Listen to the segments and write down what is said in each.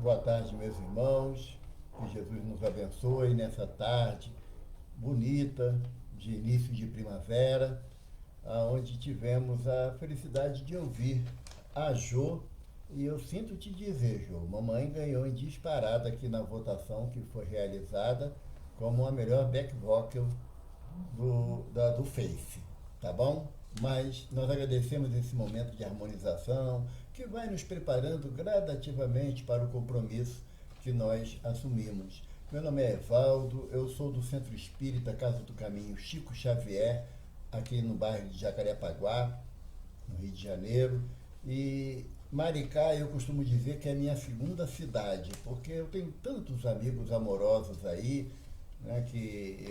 Boa tarde, meus irmãos. Que Jesus nos abençoe nessa tarde bonita de início de primavera, aonde tivemos a felicidade de ouvir a Jô. E eu sinto te dizer, Jô, mamãe ganhou em disparada aqui na votação que foi realizada como a melhor back vocal do Face, tá bom? Mas nós agradecemos esse momento de harmonização que vai nos preparando gradativamente para o compromisso que nós assumimos. Meu nome é Evaldo, eu sou do Centro Espírita Casa do Caminho Chico Xavier, aqui no bairro de Jacarepaguá, no Rio de Janeiro. E Maricá, eu costumo dizer que é a minha segunda cidade, porque eu tenho tantos amigos amorosos aí, né, que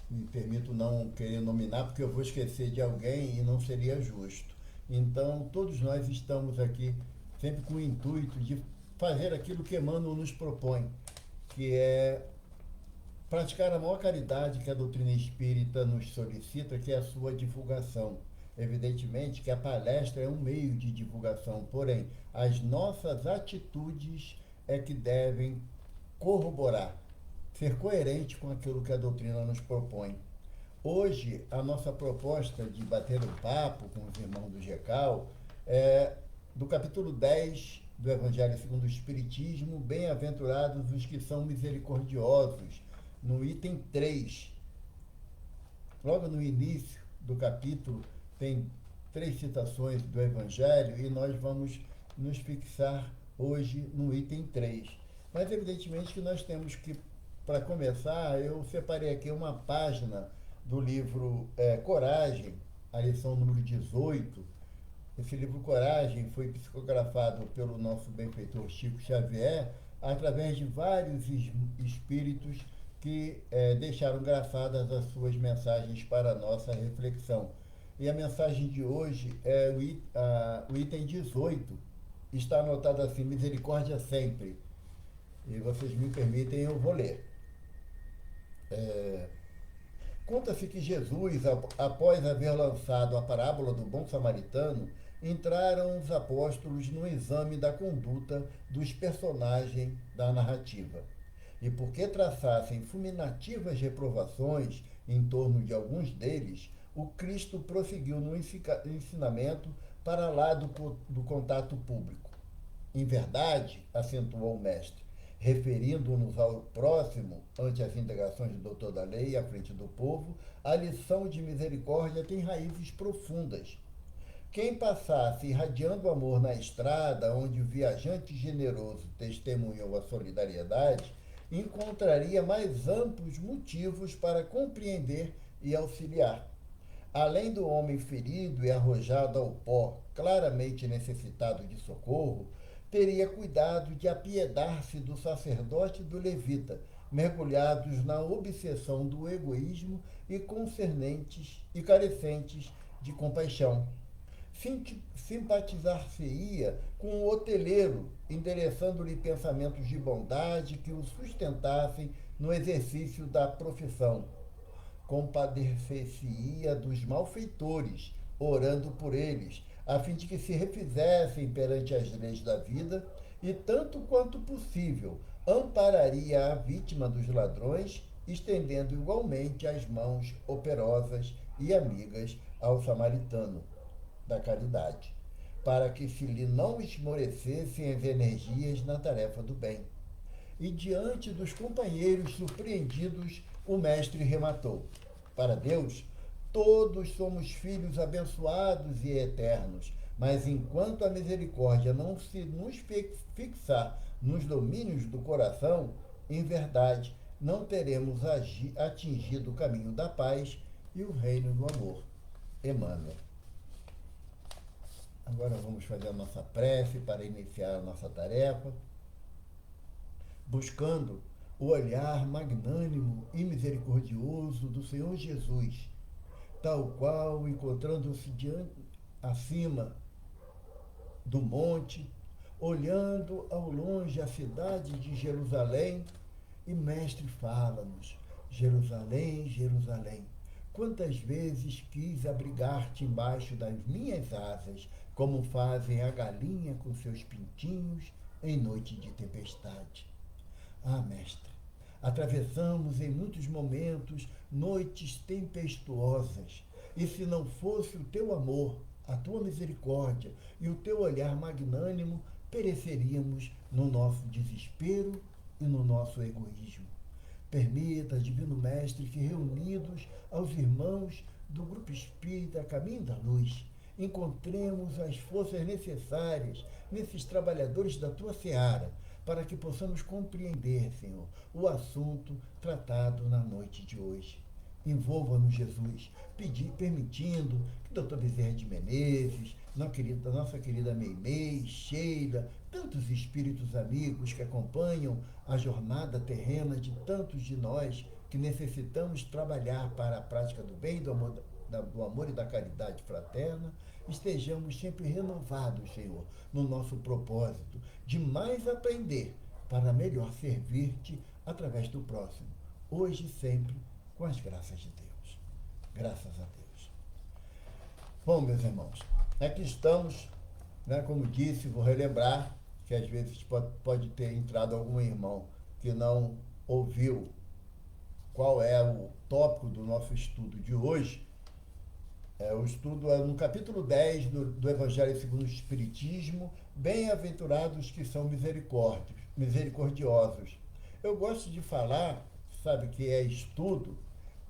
me permito não querer nominar, porque eu vou esquecer de alguém e não seria justo. Então, todos nós estamos aqui sempre com o intuito de fazer aquilo que Emmanuel nos propõe, que é praticar a maior caridade que a doutrina espírita nos solicita, que é a sua divulgação. Evidentemente que a palestra é um meio de divulgação, porém, as nossas atitudes é que devem corroborar, ser coerente com aquilo que a doutrina nos propõe. Hoje, a nossa proposta de bater um papo com os irmãos do GECAL é do capítulo 10 do Evangelho segundo o Espiritismo, bem-aventurados os que são misericordiosos, no item 3. Logo no início do capítulo, tem 3 citações do Evangelho e nós vamos nos fixar hoje no item 3. Mas, evidentemente, que nós temos que, para começar, eu separei aqui uma página do livro Coragem, a lição número 18. Esse livro Coragem foi psicografado pelo nosso benfeitor Chico Xavier, através de vários espíritos que deixaram grafadas as suas mensagens para a nossa reflexão. E a mensagem de hoje é o item 18, está anotado assim: misericórdia sempre. E vocês me permitem, eu vou ler. Conta-se que Jesus, após haver lançado a parábola do bom samaritano, entraram os apóstolos no exame da conduta dos personagens da narrativa. E porque traçassem fulminativas reprovações em torno de alguns deles, o Cristo prosseguiu no ensinamento para lá do contato público. Em verdade, acentuou o mestre, referindo-nos ao próximo, ante as indagações do doutor da lei à frente do povo, a lição de misericórdia tem raízes profundas. Quem passasse irradiando amor na estrada, onde o viajante generoso testemunhou a solidariedade, encontraria mais amplos motivos para compreender e auxiliar. Além do homem ferido e arrojado ao pó, claramente necessitado de socorro, teria cuidado de apiedar-se do sacerdote e do levita, mergulhados na obsessão do egoísmo e concernentes e carecentes de compaixão. Simpatizar-se-ia com o hoteleiro, endereçando-lhe pensamentos de bondade que o sustentassem no exercício da profissão. Compadecer-se-ia dos malfeitores, orando por eles, a fim de que se refizessem perante as leis da vida, e, tanto quanto possível, ampararia a vítima dos ladrões, estendendo igualmente as mãos operosas e amigas ao samaritano da caridade, para que se lhe não esmorecessem as energias na tarefa do bem. E diante dos companheiros surpreendidos, o mestre rematou: para Deus, todos somos filhos abençoados e eternos, mas enquanto a misericórdia não se nos fixar nos domínios do coração, em verdade, não teremos atingido o caminho da paz e o reino do amor. Emmanuel. Agora vamos fazer a nossa prece para iniciar a nossa tarefa, buscando o olhar magnânimo e misericordioso do Senhor Jesus, tal qual, encontrando-se acima do monte, olhando ao longe a cidade de Jerusalém, e mestre fala-nos: Jerusalém, Jerusalém, quantas vezes quis abrigar-te embaixo das minhas asas, como fazem a galinha com seus pintinhos em noite de tempestade. Ah, Mestre, atravessamos em muitos momentos noites tempestuosas, e se não fosse o teu amor, a tua misericórdia e o teu olhar magnânimo, pereceríamos no nosso desespero e no nosso egoísmo. Permita, Divino Mestre, que reunidos aos irmãos do Grupo Espírita Caminho da Luz, encontremos as forças necessárias nesses trabalhadores da tua seara, para que possamos compreender, Senhor, o assunto tratado na noite de hoje. Envolva-nos, Jesus, permitindo que Dr. Bezerra de Menezes, nossa querida Meimei, Sheila, tantos espíritos amigos que acompanham a jornada terrena de tantos de nós que necessitamos trabalhar para a prática do bem, do amor e da caridade fraterna, estejamos sempre renovados, Senhor, no nosso propósito de mais aprender para melhor servir-te através do próximo, hoje e sempre, com as graças de Deus. Graças a Deus. Bom, meus irmãos, aqui estamos, né, como disse, vou relembrar que às vezes pode ter entrado algum irmão que não ouviu qual é o tópico do nosso estudo de hoje. O estudo é no capítulo 10 do Evangelho segundo o Espiritismo, bem-aventurados que são misericordiosos. Eu gosto de falar, sabe, que é estudo,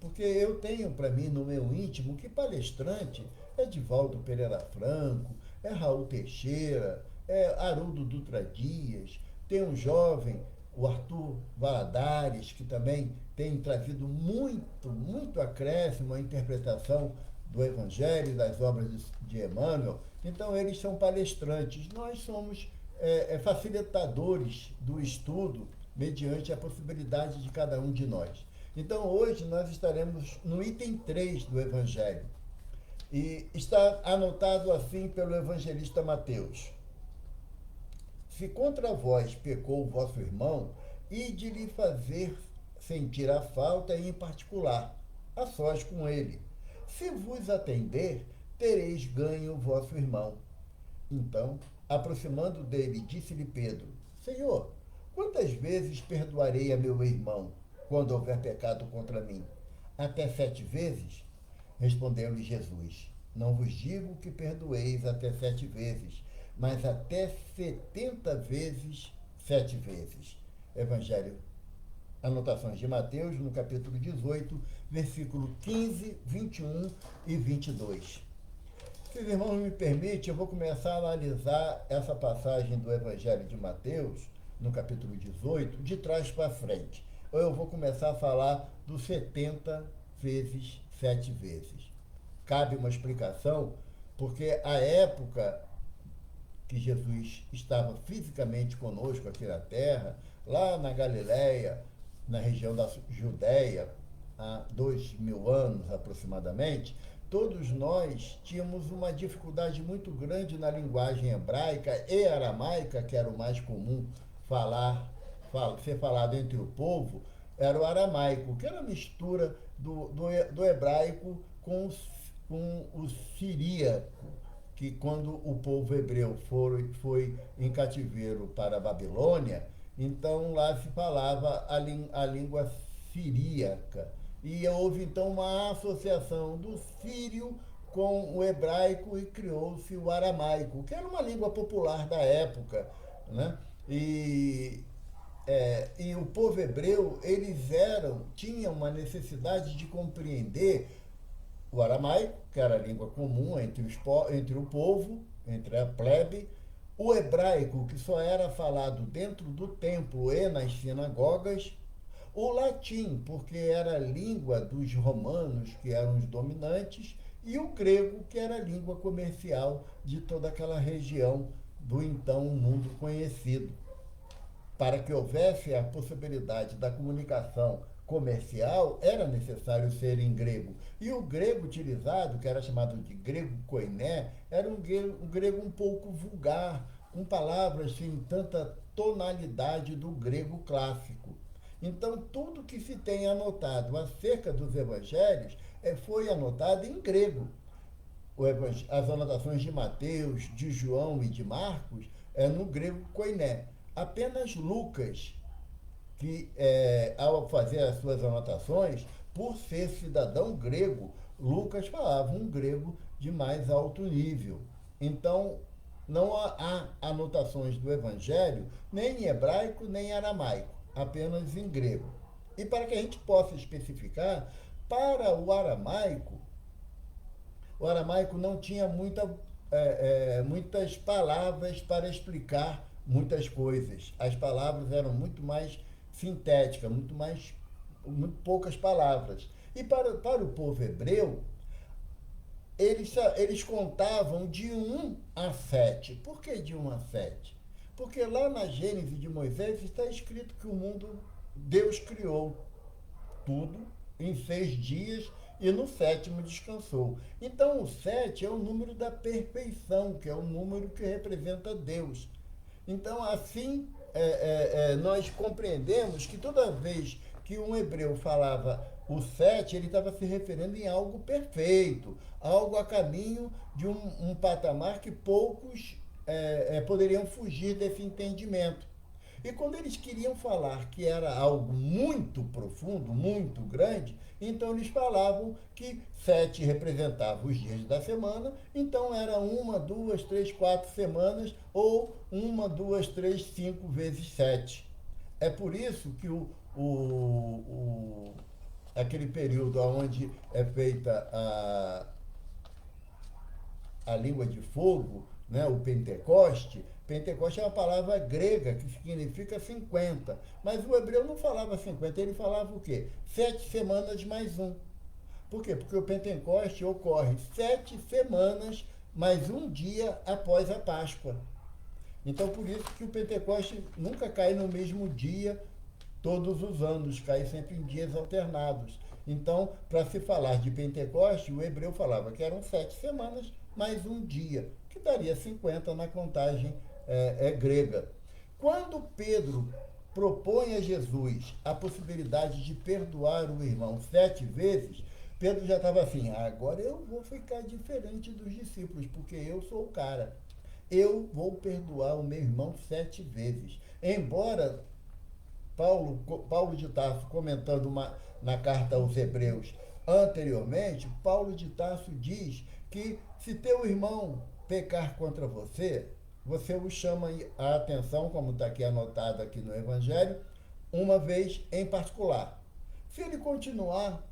porque eu tenho para mim no meu íntimo que palestrante é Divaldo Pereira Franco, é Raul Teixeira, é Haroldo Dutra Dias, tem um jovem, o Arthur Valadares, que também tem trazido muito acréscimo à interpretação do Evangelho e das obras de Emmanuel. Então, eles são palestrantes. Nós somos facilitadores do estudo mediante a possibilidade de cada um de nós. Então, hoje nós estaremos no item 3 do Evangelho. E está anotado assim pelo evangelista Mateus. Se contra vós pecou o vosso irmão, ide lhe fazer sentir a falta e em particular, a sós com ele. Se vos atender, tereis ganho o vosso irmão. Então, aproximando dele, disse-lhe Pedro, Senhor, quantas vezes perdoarei a meu irmão, quando houver pecado contra mim? Até 7 vezes? Respondeu-lhe Jesus, não vos digo que perdoeis até 7 vezes, mas até 70 vezes 7 vezes. Evangelho, anotações de Mateus, no capítulo 18, versículo 15, 21 e 22. Se os irmãos me permitem, eu vou começar a analisar essa passagem do Evangelho de Mateus, no capítulo 18, de trás para frente. Ou eu vou começar a falar dos 70 vezes 7 vezes. Cabe uma explicação, porque a época que Jesus estava fisicamente conosco aqui na Terra, lá na Galileia, na região da Judéia, há 2000 anos aproximadamente, todos nós tínhamos uma dificuldade muito grande na linguagem hebraica e aramaica, que era o mais comum ser falado entre o povo, era o aramaico, que era a mistura do hebraico com o siríaco, que quando o povo hebreu foi em cativeiro para a Babilônia, então lá se falava a língua siríaca. E houve então uma associação do sírio com o hebraico e criou-se o aramaico, que era uma língua popular da época, né? E o povo hebreu, tinham uma necessidade de compreender o aramaico, que era a língua comum entre o povo, entre a plebe, o hebraico, que só era falado dentro do templo e nas sinagogas, o latim, porque era a língua dos romanos, que eram os dominantes, e o grego, que era a língua comercial de toda aquela região do então mundo conhecido. Para que houvesse a possibilidade da comunicação comercial, era necessário ser em grego. E o grego utilizado, que era chamado de grego koiné, era um grego um pouco vulgar, com palavras sem tanta tonalidade do grego clássico. Então, tudo que se tem anotado acerca dos evangelhos foi anotado em grego. As anotações de Mateus, de João e de Marcos no grego koiné. Apenas Lucas, que ao fazer as suas anotações, por ser cidadão grego, Lucas falava um grego de mais alto nível. Então, não há anotações do Evangelho nem em hebraico nem em aramaico, apenas em grego. E para que a gente possa especificar, para o aramaico não tinha muitas palavras para explicar muitas coisas. As palavras eram muito mais sintéticas, muito poucas palavras. E para o povo hebreu, eles contavam de 1 a 7. Por que de 1 a 7? Porque lá na Gênesis de Moisés está escrito que o mundo, Deus criou tudo em 6 dias e no sétimo descansou. Então o 7 é o número da perfeição, que é o número que representa Deus. Então assim nós compreendemos que toda vez que um hebreu falava o 7, ele estava se referindo em algo perfeito, algo a caminho de um patamar que poucos poderiam fugir desse entendimento. E quando eles queriam falar que era algo muito profundo, muito grande, então eles falavam que 7 representava os dias da semana, então era 1, 2, 3, 4 semanas, ou 1, 2, 3, 5 vezes 7. É por isso que aquele período onde é feita a língua de fogo, né, o Pentecoste. Pentecoste é uma palavra grega que significa 50. Mas o hebreu não falava 50, ele falava o quê? 7 semanas mais 1. Por quê? Porque o Pentecoste ocorre 7 semanas mais um dia após a Páscoa. Então, por isso que o Pentecoste nunca cai no mesmo dia todos os anos, cai sempre em dias alternados. Então, para se falar de Pentecoste, o hebreu falava que eram 7 semanas mais um dia, que daria 50 na contagem grega. Quando Pedro propõe a Jesus a possibilidade de perdoar o irmão 7 vezes, Pedro já estava assim, agora eu vou ficar diferente dos discípulos, porque eu sou o cara. Eu vou perdoar o meu irmão 7 vezes. Embora Paulo de Tarso, comentando na carta aos Hebreus anteriormente, Paulo de Tarso diz que se teu irmão pecar contra você, você o chama a atenção, como está aqui anotado aqui no Evangelho, uma vez em particular. Se ele continuar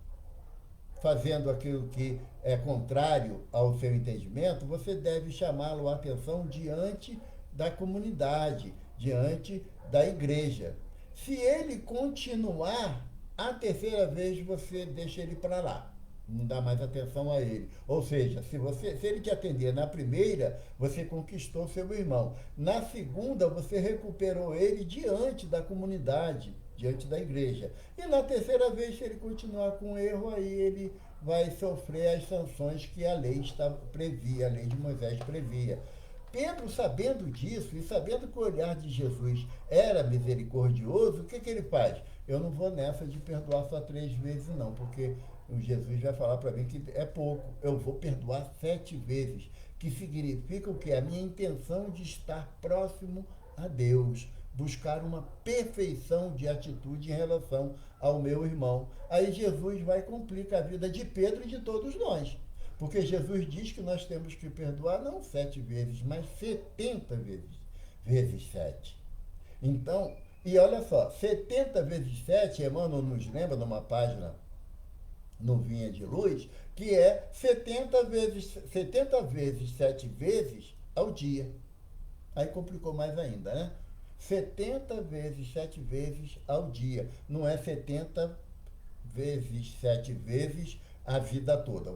fazendo aquilo que é contrário ao seu entendimento, você deve chamá-lo a atenção diante da comunidade, diante da igreja. Se ele continuar, a terceira vez você deixa ele para lá, não dá mais atenção a ele. Ou seja, se ele te atender na primeira, você conquistou seu irmão. Na segunda, você recuperou ele diante da comunidade, diante da igreja. E na terceira vez, se ele continuar com o erro, aí ele vai sofrer as sanções que a lei previa, a lei de Moisés previa. Pedro, sabendo disso e sabendo que o olhar de Jesus era misericordioso, o que ele faz? Eu não vou nessa de perdoar só 3 vezes, não, porque o Jesus vai falar para mim que é pouco. Eu vou perdoar 7 vezes, que significa o quê? A minha intenção de estar próximo a Deus, buscar uma perfeição de atitude em relação ao meu irmão. Aí Jesus vai complicar a vida de Pedro e de todos nós. Porque Jesus diz que nós temos que perdoar não 7 vezes, mas 70 vezes 7. Então, e olha só, 70 vezes 7, Emmanuel nos lembra numa página no Vinha de Luz, que é 70 vezes 7 vezes ao dia. Aí complicou mais ainda, né? 70 vezes 7 vezes ao dia. Não é 70 vezes 7 vezes a vida toda.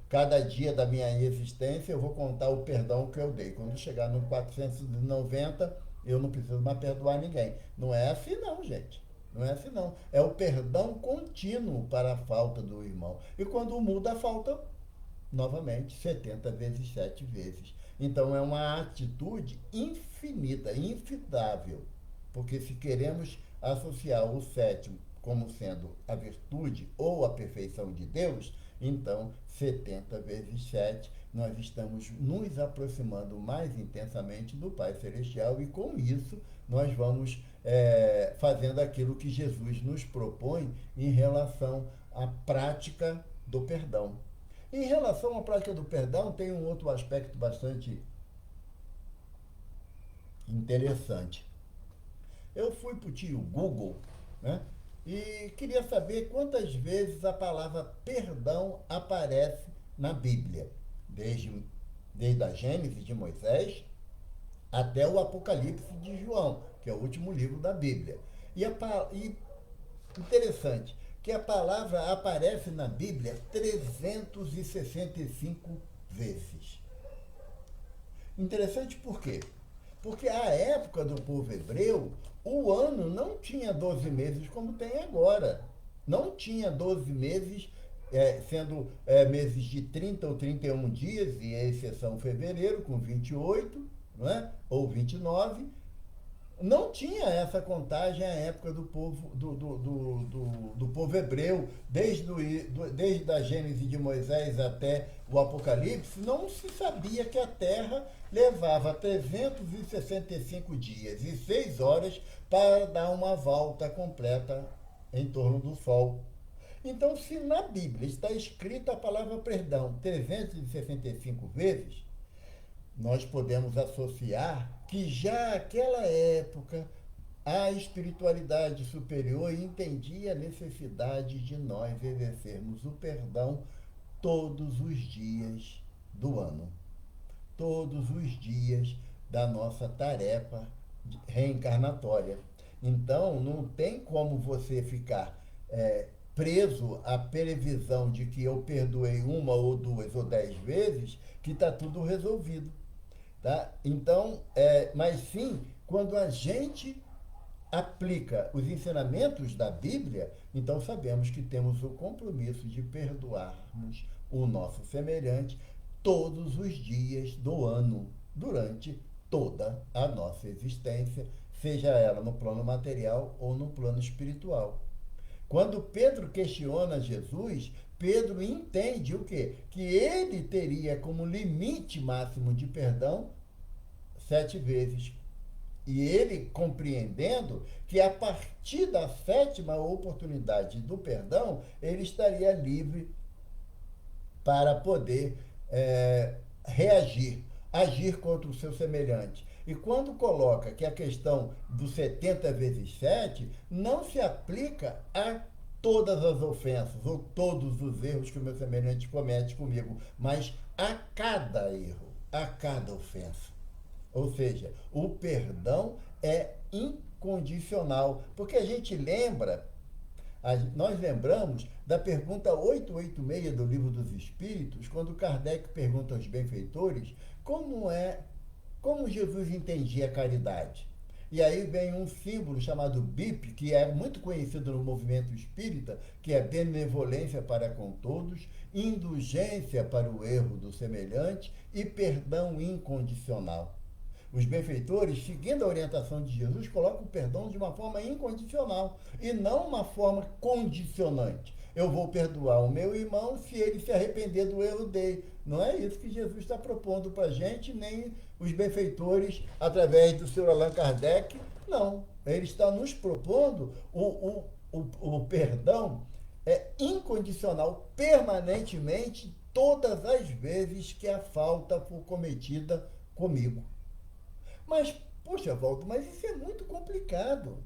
Cada dia da minha existência, eu vou contar o perdão que eu dei. Quando chegar no 490, eu não preciso mais perdoar ninguém. Não é assim não, gente. Não é assim não. É o perdão contínuo para a falta do irmão. E quando muda a falta, novamente, 70 vezes 7 vezes. Então é uma atitude infinita, infidável. Porque se queremos associar o sétimo como sendo a virtude ou a perfeição de Deus, então 70 vezes 7 nós estamos nos aproximando mais intensamente do Pai Celestial e, com isso, nós vamos fazendo aquilo que Jesus nos propõe em relação à prática do perdão. Em relação à prática do perdão, tem um outro aspecto bastante interessante. Eu fui para o tio Google, né, e queria saber quantas vezes a palavra perdão aparece na Bíblia, desde a Gênesis de Moisés até o Apocalipse de João, que é o último livro da Bíblia. E interessante que a palavra aparece na Bíblia 365 vezes. Interessante por quê? Porque à época do povo hebreu, o ano não tinha 12 meses como tem agora. Não tinha 12 meses, sendo meses de 30 ou 31 dias, e a exceção fevereiro, com 28, não é? Ou 29. Não tinha essa contagem à época do povo, do povo hebreu, desde a Gênese de Moisés até o Apocalipse, não se sabia que a Terra levava 365 dias e 6 horas para dar uma volta completa em torno do Sol. Então, se na Bíblia está escrita a palavra perdão 365 vezes, nós podemos associar que já naquela época a espiritualidade superior entendia a necessidade de nós exercermos o perdão todos os dias do ano, todos os dias da nossa tarefa reencarnatória. Então, não tem como você ficar preso à previsão de que eu perdoei uma ou duas ou 10 vezes, que está tudo resolvido. Tá? Então, mas sim, quando a gente aplica os ensinamentos da Bíblia, então sabemos que temos o compromisso de perdoarmos o nosso semelhante todos os dias do ano, durante toda a nossa existência, seja ela no plano material ou no plano espiritual. Quando Pedro questiona Jesus, Pedro entende o quê? Que ele teria como limite máximo de perdão 7 vezes. E ele compreendendo que a partir da 7ª oportunidade do perdão, ele estaria livre para poder reagir, agir contra o seu semelhante. E quando coloca que a questão do 70 vezes 7 não se aplica a todas as ofensas ou todos os erros que o meu semelhante comete comigo, mas a cada erro, a cada ofensa. Ou seja, o perdão é incondicional, porque a gente nós lembramos da pergunta 886 do Livro dos Espíritos, quando Kardec pergunta aos benfeitores como Jesus entendia a caridade. E aí vem um símbolo chamado BIP, que é muito conhecido no movimento espírita, que é benevolência para com todos, indulgência para o erro do semelhante e perdão incondicional. Os benfeitores, seguindo a orientação de Jesus, colocam o perdão de uma forma incondicional e não uma forma condicionante. Eu vou perdoar o meu irmão se ele se arrepender do erro dele. Não é isso que Jesus está propondo para a gente, nem os benfeitores, através do Sr. Allan Kardec, não. Ele está nos propondo o perdão incondicional, permanentemente, todas as vezes que a falta for cometida comigo. Mas, poxa, Walter, mas isso é muito complicado.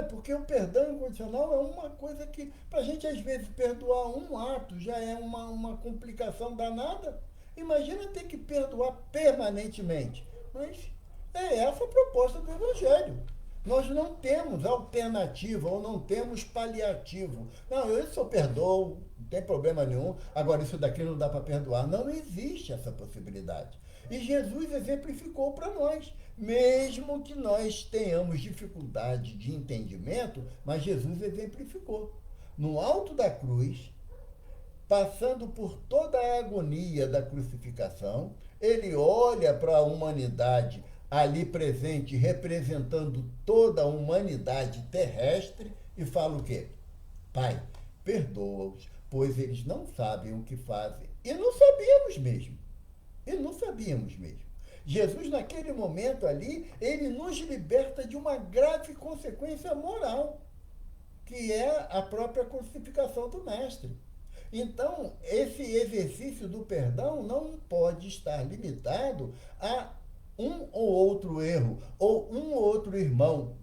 Porque o perdão incondicional é uma coisa que, para a gente, às vezes, perdoar um ato já é uma complicação danada. Imagina ter que perdoar permanentemente. Mas é essa a proposta do Evangelho. Nós não temos alternativa ou não temos paliativo. Não, eu só perdoo, não tem problema nenhum. Agora, isso daqui não dá para perdoar. Não existe essa possibilidade. E Jesus exemplificou para nós, mesmo que nós tenhamos dificuldade de entendimento, mas Jesus exemplificou. No alto da cruz, passando por toda a agonia da crucificação, ele olha para a humanidade ali presente, representando toda a humanidade terrestre, e fala o quê? Pai, perdoa-os, pois eles não sabem o que fazem. E não sabíamos mesmo. E não sabíamos mesmo. Jesus, naquele momento ali, ele nos liberta de uma grave consequência moral, que é a própria crucificação do Mestre. Então, esse exercício do perdão não pode estar limitado a um ou outro erro, ou um ou outro irmão,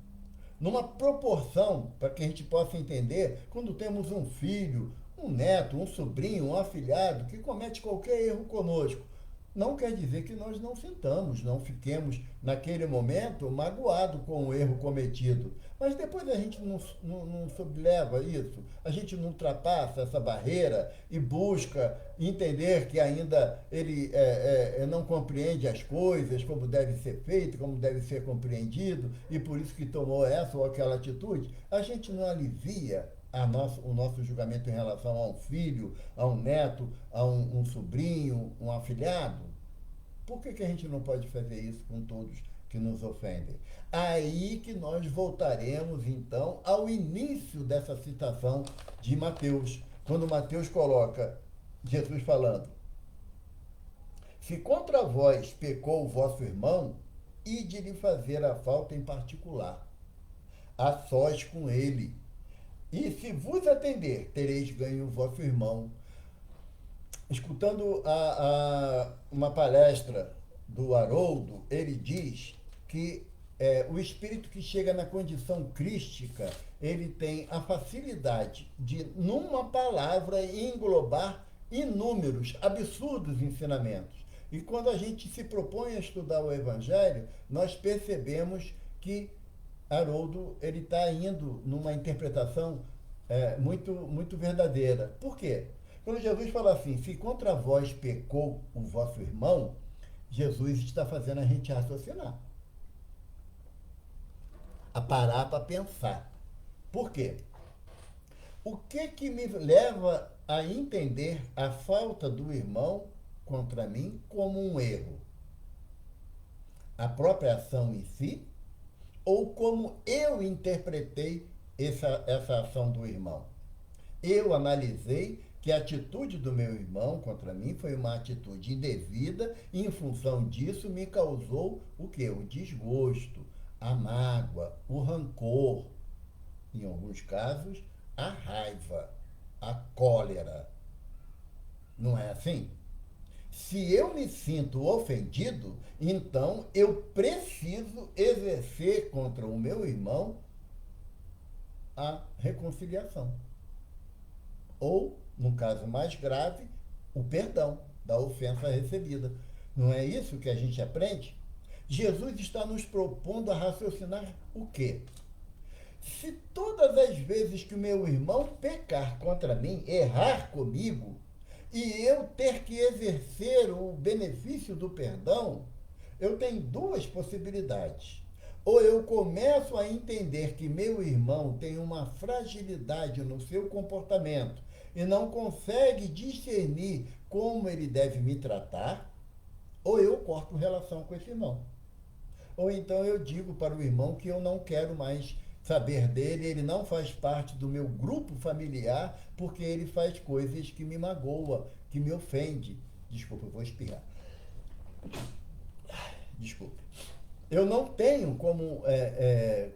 numa proporção, para que a gente possa entender, quando temos um filho, um neto, um sobrinho, um afilhado que comete qualquer erro conosco, não quer dizer que nós não sintamos, não fiquemos naquele momento magoados com o erro cometido. Mas depois a gente não subleva isso, a gente não ultrapassa essa barreira e busca entender que ainda ele não compreende as coisas, como deve ser feito, como deve ser compreendido, e por isso que tomou essa ou aquela atitude. A gente não alivia o nosso julgamento em relação a um filho, a um neto, a um sobrinho, um afilhado? Por que a gente não pode fazer isso com todos que nos ofendem? Aí que nós voltaremos, então, ao início dessa citação de Mateus, quando Mateus coloca Jesus falando: se contra vós pecou o vosso irmão, ide lhe fazer a falta em particular, a sós com ele. E se vos atender, tereis ganho o vosso irmão. Escutando uma palestra do Haroldo, ele diz que o espírito que chega na condição crística, ele tem a facilidade de, numa palavra, englobar inúmeros, absurdos ensinamentos. E quando a gente se propõe a estudar o Evangelho, nós percebemos que Haroldo ele está indo numa interpretação muito verdadeira. Por quê? Quando Jesus fala assim, se contra vós pecou o vosso irmão, Jesus está fazendo a gente raciocinar, a parar para pensar. Por quê? O que me leva a entender a falta do irmão contra mim como um erro? A própria ação em si, ou como eu interpretei essa ação do irmão? Eu analisei que a atitude do meu irmão contra mim foi uma atitude indevida e, em função disso, me causou o quê? O desgosto, a mágoa, o rancor, em alguns casos, a raiva, a cólera. Não é assim? Se eu me sinto ofendido, então eu preciso exercer contra o meu irmão a reconciliação. Ou, no caso mais grave, o perdão da ofensa recebida. Não é isso que a gente aprende? Jesus está nos propondo a raciocinar o quê? Se todas as vezes que o meu irmão pecar contra mim, errar comigo, e eu ter que exercer o benefício do perdão, eu tenho duas possibilidades. Ou eu começo a entender que meu irmão tem uma fragilidade no seu comportamento e não consegue discernir como ele deve me tratar, ou eu corto relação com esse irmão. Ou então eu digo para o irmão que eu não quero mais saber dele, ele não faz parte do meu grupo familiar, porque ele faz coisas que me magoam, que me ofendem. Desculpa, eu vou espirrar. Desculpa. Eu não tenho como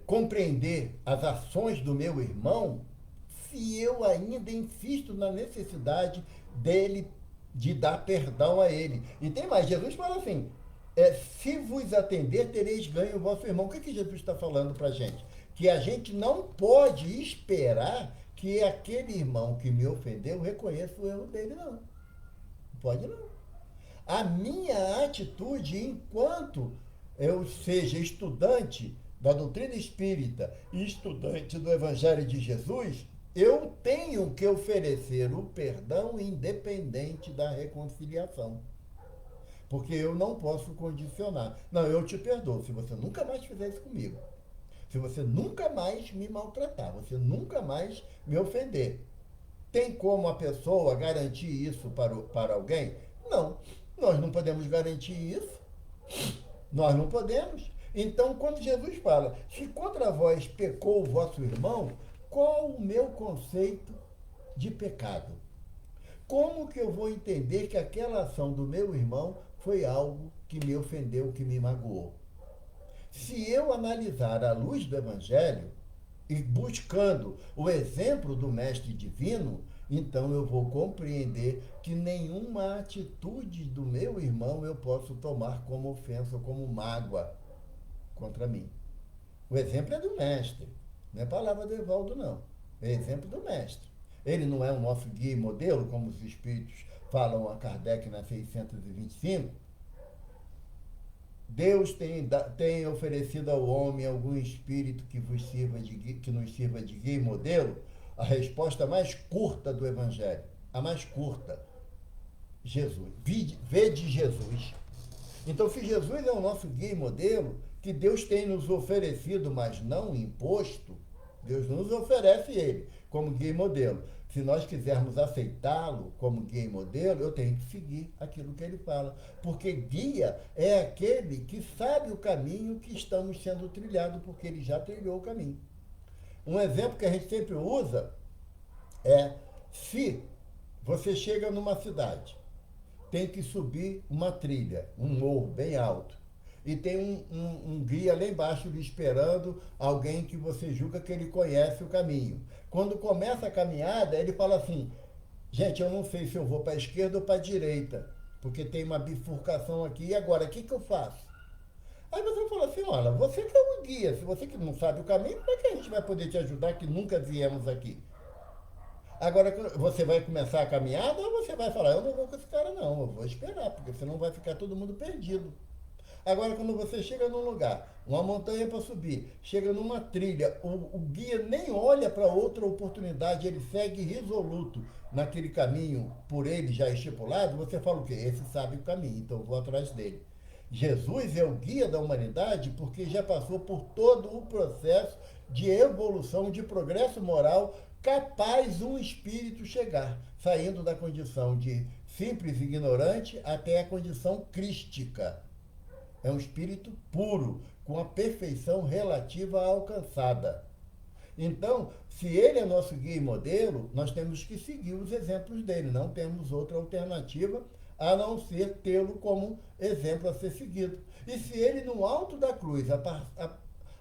compreender as ações do meu irmão se eu ainda insisto na necessidade dele, de dar perdão a ele. E tem mais, Jesus fala assim, se vos atender, tereis ganho o vosso irmão. O que Jesus está falando para a gente? Que a gente não pode esperar que aquele irmão que me ofendeu reconheça o erro dele, não. Não pode não. A minha atitude, enquanto eu seja estudante da doutrina espírita e estudante do Evangelho de Jesus, eu tenho que oferecer o perdão independente da reconciliação. Porque eu não posso condicionar. Não, eu te perdoo se você nunca mais fizer isso comigo. Se você nunca mais me maltratar, você nunca mais me ofender. Tem como a pessoa garantir isso para alguém? Não, nós não podemos garantir isso. Nós não podemos. Então, quando Jesus fala, se contra vós pecou o vosso irmão, qual o meu conceito de pecado? Como que eu vou entender que aquela ação do meu irmão foi algo que me ofendeu, que me magoou. Se eu analisar à luz do Evangelho e buscando o exemplo do Mestre Divino, então eu vou compreender que nenhuma atitude do meu irmão eu posso tomar como ofensa ou como mágoa contra mim. O exemplo é do Mestre, não é palavra do Evaldo, não. É exemplo do Mestre. Ele não é o nosso guia e modelo, como os espíritos falam a Kardec na 625. Deus tem oferecido ao homem algum espírito que nos sirva de guia e modelo? A resposta mais curta do Evangelho, a mais curta, Jesus. Vede Jesus. Então, se Jesus é o nosso guia e modelo, que Deus tem nos oferecido, mas não imposto, Deus nos oferece ele como guia e modelo. Se nós quisermos aceitá-lo como guia e modelo, eu tenho que seguir aquilo que ele fala. Porque guia é aquele que sabe o caminho que estamos sendo trilhado, porque ele já trilhou o caminho. Um exemplo que a gente sempre usa é, se você chega numa cidade, tem que subir uma trilha, um morro bem alto, e tem um guia lá embaixo lhe esperando, alguém que você julga que ele conhece o caminho. Quando começa a caminhada, ele fala assim, gente, eu não sei se eu vou para a esquerda ou para a direita, porque tem uma bifurcação aqui, e agora, o que eu faço? Aí você fala assim, olha, você que é um guia, se você que não sabe o caminho, como é que a gente vai poder te ajudar que nunca viemos aqui? Agora, você vai começar a caminhada ou você vai falar, eu não vou com esse cara não, eu vou esperar, porque senão vai ficar todo mundo perdido. Agora, quando você chega num lugar, uma montanha para subir, chega numa trilha, o guia nem olha para outra oportunidade, ele segue resoluto naquele caminho por ele já estipulado, você fala o quê? Esse sabe o caminho, então eu vou atrás dele. Jesus é o guia da humanidade porque já passou por todo o processo de evolução, de progresso moral, capaz um espírito chegar, saindo da condição de simples ignorante até a condição crística. É um espírito puro, com a perfeição relativa alcançada. Então, se ele é nosso guia e modelo, nós temos que seguir os exemplos dele. Não temos outra alternativa a não ser tê-lo como exemplo a ser seguido. E se ele, no alto da cruz,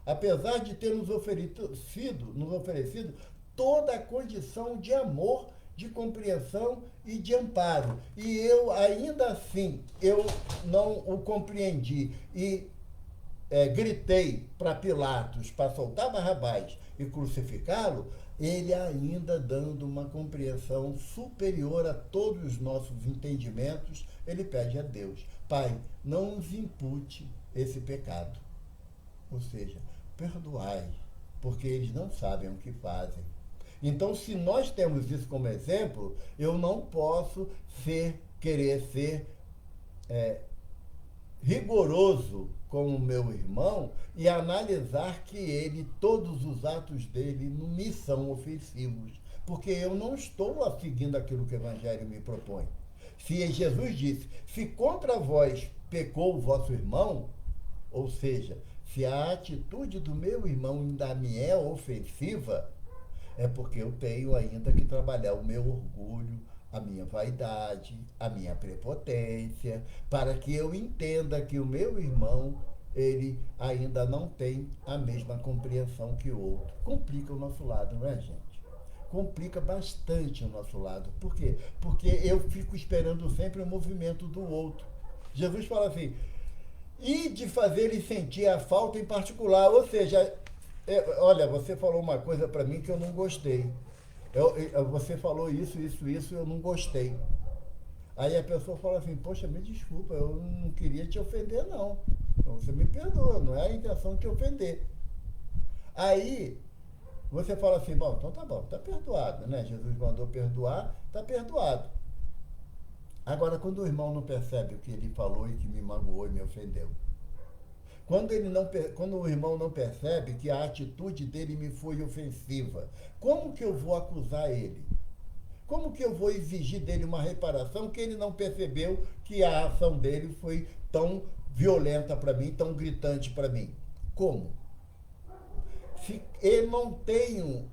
apesar de ter nos oferecido toda a condição de amor, de compreensão e de amparo. E eu, ainda assim, eu não o compreendi e gritei para Pilatos para soltar Barrabás e crucificá-lo, ele ainda dando uma compreensão superior a todos os nossos entendimentos, ele pede a Deus, Pai, não nos impute esse pecado. Ou seja, perdoai, porque eles não sabem o que fazem. Então, se nós temos isso como exemplo, eu não posso querer ser rigoroso com o meu irmão e analisar que todos os atos dele não me são ofensivos, porque eu não estou seguindo aquilo que o Evangelho me propõe. Se Jesus disse, se contra vós pecou o vosso irmão, ou seja, se a atitude do meu irmão ainda me é ofensiva, é porque eu tenho ainda que trabalhar o meu orgulho, a minha vaidade, a minha prepotência, para que eu entenda que o meu irmão, ele ainda não tem a mesma compreensão que o outro. Complica o nosso lado, não é, gente? Complica bastante o nosso lado. Por quê? Porque eu fico esperando sempre o movimento do outro. Jesus fala assim, e de fazer ele sentir a falta em particular, ou seja, olha, você falou uma coisa para mim que eu não gostei. Você falou isso, eu não gostei. Aí a pessoa fala assim, poxa, me desculpa, eu não queria te ofender, não. Então você me perdoa, não é a intenção de ofender. Aí você fala assim, bom, então tá bom, tá perdoado, né? Jesus mandou perdoar, tá perdoado. Agora, quando o irmão não percebe o que ele falou e que me magoou e me ofendeu, quando o irmão não percebe que a atitude dele me foi ofensiva, como que eu vou acusar ele? Como que eu vou exigir dele uma reparação que ele não percebeu que a ação dele foi tão violenta para mim, tão gritante para mim? Como? Se eu não tenho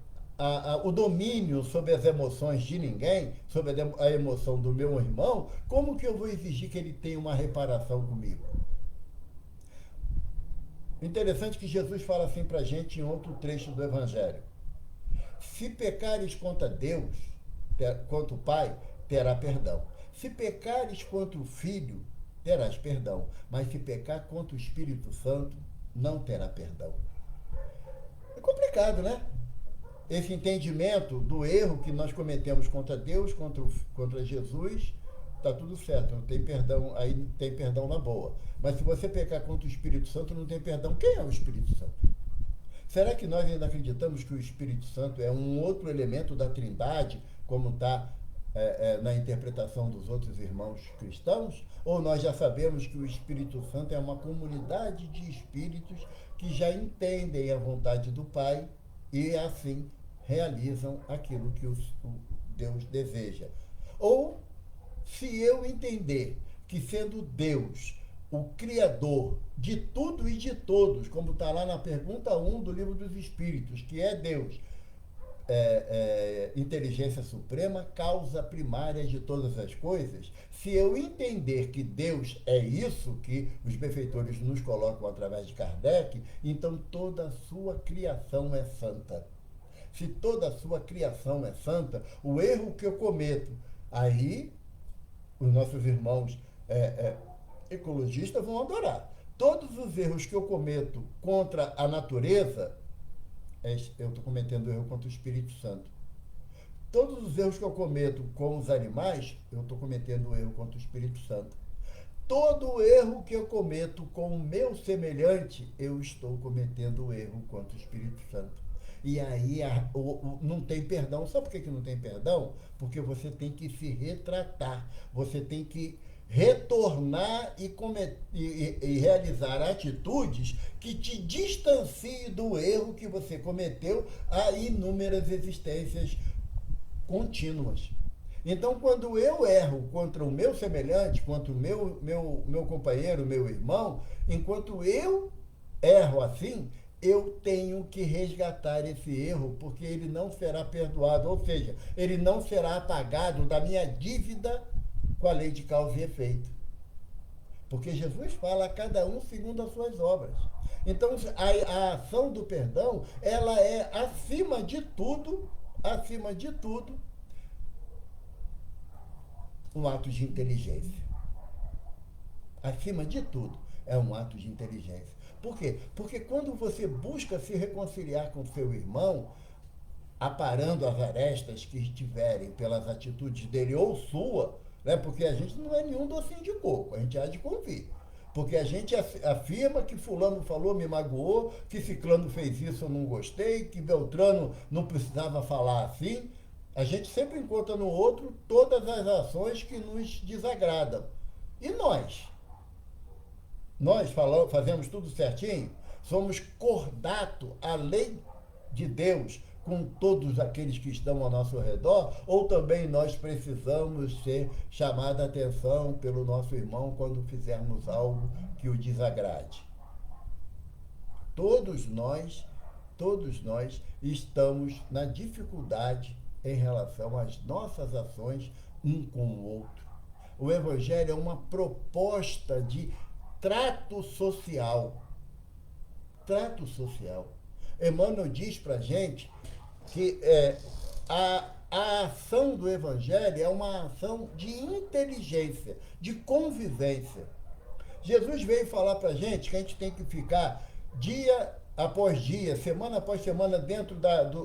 o domínio sobre as emoções de ninguém, sobre a emoção do meu irmão, como que eu vou exigir que ele tenha uma reparação comigo? Interessante que Jesus fala assim para a gente em outro trecho do Evangelho. Se pecares contra Deus, contra o Pai, terá perdão. Se pecares contra o Filho, terás perdão. Mas se pecar contra o Espírito Santo, não terá perdão. É complicado, né? Esse entendimento do erro que nós cometemos contra Deus, contra Jesus, está tudo certo, não tem perdão, aí tem perdão na boa. Mas se você pecar contra o Espírito Santo, não tem perdão. Quem é o Espírito Santo? Será que nós ainda acreditamos que o Espírito Santo é um outro elemento da Trindade, como está na interpretação dos outros irmãos cristãos? Ou nós já sabemos que o Espírito Santo é uma comunidade de espíritos que já entendem a vontade do Pai e assim realizam aquilo que o Deus deseja? Ou se eu entender que sendo Deus o Criador de tudo e de todos, como está lá na pergunta 1 do Livro dos Espíritos, que é Deus, inteligência suprema, causa primária de todas as coisas, se eu entender que Deus é isso que os benfeitores nos colocam através de Kardec, então toda a sua criação é santa. Se toda a sua criação é santa, o erro que eu cometo, aí os nossos irmãos ecologistas vão adorar. Todos os erros que eu cometo contra a natureza, eu estou cometendo erro contra o Espírito Santo. Todos os erros que eu cometo com os animais, eu estou cometendo erro contra o Espírito Santo. Todo erro que eu cometo com o meu semelhante, eu estou cometendo erro contra o Espírito Santo. E aí não tem perdão. Sabe por que não tem perdão? Porque você tem que se retratar. Você tem que retornar e realizar atitudes que te distanciem do erro que você cometeu a inúmeras existências contínuas. Então, quando eu erro contra o meu semelhante, contra o meu companheiro, meu irmão, enquanto eu erro assim, eu tenho que resgatar esse erro, porque ele não será perdoado, ou seja, ele não será apagado da minha dívida com a lei de causa e efeito. Porque Jesus fala a cada um segundo as suas obras. Então, a ação do perdão, ela é, acima de tudo, um ato de inteligência. Acima de tudo, é um ato de inteligência. Por quê? Porque quando você busca se reconciliar com seu irmão, aparando as arestas que estiverem pelas atitudes dele ou sua, né? Porque a gente não é nenhum docinho de coco, a gente há de convir. Porque a gente afirma que fulano falou, me magoou, que ciclano fez isso, eu não gostei, que Beltrano não precisava falar assim. A gente sempre encontra no outro todas as ações que nos desagradam. E nós? Nós fazemos tudo certinho? Somos cordato à lei de Deus com todos aqueles que estão ao nosso redor? Ou também nós precisamos ser chamados a atenção pelo nosso irmão quando fizermos algo que o desagrade? Todos nós estamos na dificuldade em relação às nossas ações um com o outro. O Evangelho é uma proposta de trato social. Trato social. Emmanuel diz para a gente que a ação do Evangelho é uma ação de inteligência, de convivência. Jesus veio falar para a gente que a gente tem que ficar dia após dia, semana após semana, dentro